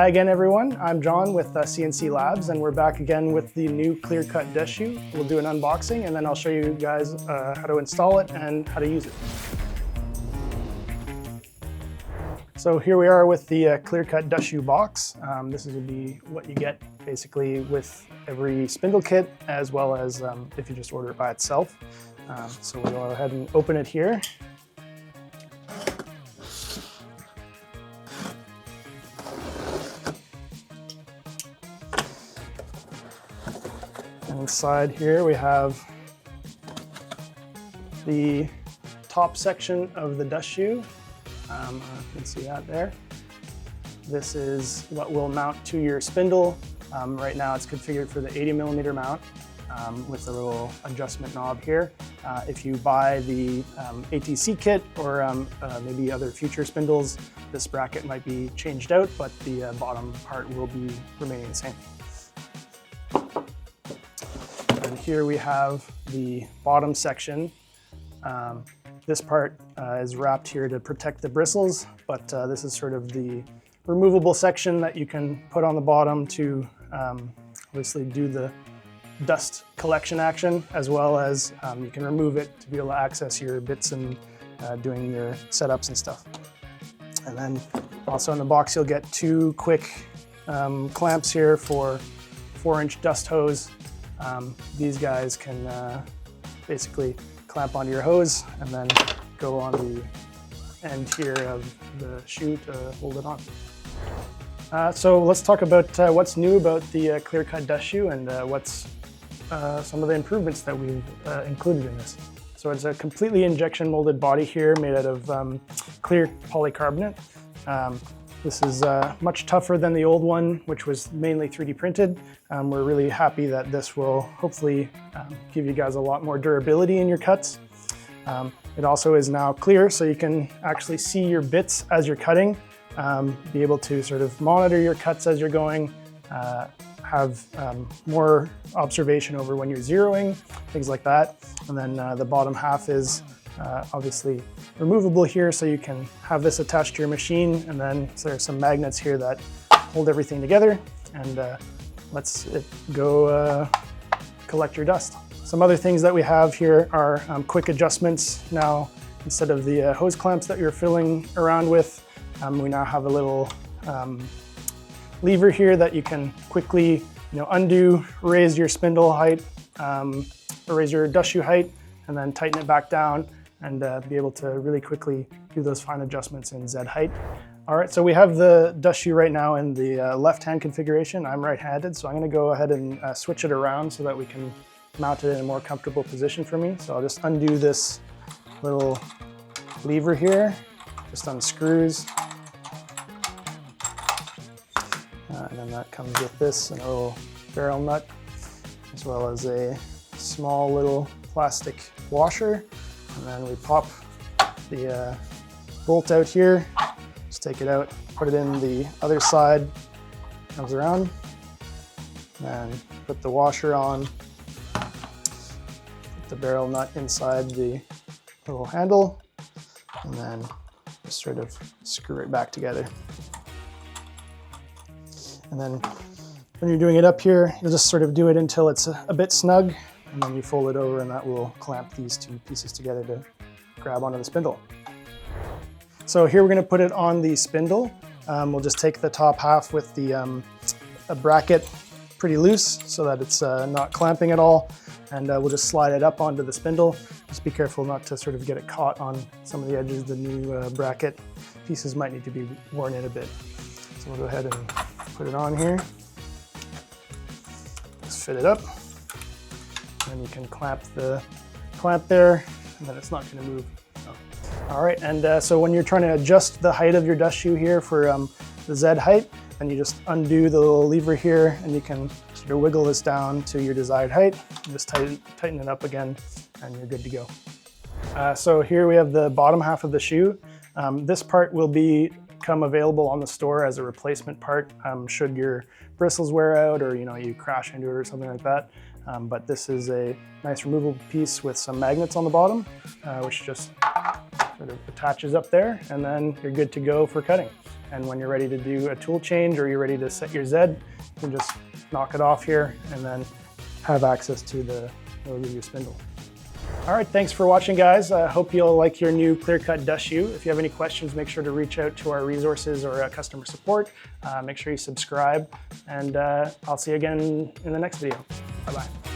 Hi again, everyone. I'm John with Sienci Labs, and we're back again with the new clear-cut dust shoe. We'll do an unboxing, and then I'll show you guys how to install it and how to use it. So here we are with the clear-cut dust shoe box. This will be what you get basically with every spindle kit, as well as if you just order it by itself. So we'll go ahead and open it here. And inside here we have the top section of the dust shoe. You can see that there. This is what will mount to your spindle. Right now it's configured for the 80mm mount with a little adjustment knob here. If you buy the ATC kit or maybe other future spindles, this bracket might be changed out, but the bottom part will be remaining the same. And here we have the bottom section. This part is wrapped here to protect the bristles, but this is sort of the removable section that you can put on the bottom to obviously do the dust collection action, as well as you can remove it to be able to access your bits and doing your setups and stuff. And then also in the box you'll get two quick clamps here for 4-inch dust hose. These guys can basically clamp onto your hose and then go on the end here of the shoe to hold it on. So let's talk about what's new about the clear-cut dust shoe and what's some of the improvements that we've included in this. So it's a completely injection molded body here made out of clear polycarbonate. This is much tougher than the old one, which was mainly 3D printed. We're really happy that this will hopefully give you guys a lot more durability in your cuts. It also is now clear, so you can actually see your bits as you're cutting, be able to sort of monitor your cuts as you're going, have more observation over when you're zeroing, things like that. And then the bottom half is obviously removable here, so you can have this attached to your machine, and then there are some magnets here that hold everything together and lets it go collect your dust. Some other things that we have here are quick adjustments. Now, instead of the hose clamps that you're filling around with, we now have a little lever here that you can quickly undo, raise your spindle height, or raise your dust shoe height, and then tighten it back down and be able to really quickly do those fine adjustments in Z height. All right, so we have the dust shoe right now in the left-hand configuration. I'm right-handed, so I'm gonna go ahead and switch it around so that we can mount it in a more comfortable position for me. So I'll just undo this little lever here, just unscrews. And then that comes with this and a little barrel nut, as well as a small little plastic washer. And then we pop the bolt out here, just take it out, put it in the other side, comes around, and put the washer on, put the barrel nut inside the little handle, and then just sort of screw it back together. And then when you're doing it up here, you'll just sort of do it until it's a bit snug, and then you fold it over and that will clamp these two pieces together to grab onto the spindle. So here we're going to put it on the spindle. We'll just take the top half with the a bracket pretty loose so that it's not clamping at all, and we'll just slide it up onto the spindle. Just be careful not to sort of get it caught on some of the edges. The new bracket pieces might need to be worn in a bit. So we'll go ahead and put it on here. Just fit it up. And you can clamp the clamp there, and then it's not going to move. All right, and so when you're trying to adjust the height of your dust shoe here for the Z height, then you just undo the little lever here, and you can sort of wiggle this down to your desired height, and just tighten it up again, and you're good to go. So here we have the bottom half of the shoe. This part will become available on the store as a replacement part should your bristles wear out, or you crash into it or something like that. But this is a nice removable piece with some magnets on the bottom, which just sort of attaches up there, and then you're good to go for cutting. And when you're ready to do a tool change or you're ready to set your Z, you can just knock it off here and then have access to the your spindle. All right, thanks for watching, guys. I hope you'll like your new clear-cut dust shoe. If you have any questions, make sure to reach out to our resources or customer support. Make sure you subscribe, and I'll see you again in the next video. Bye-bye.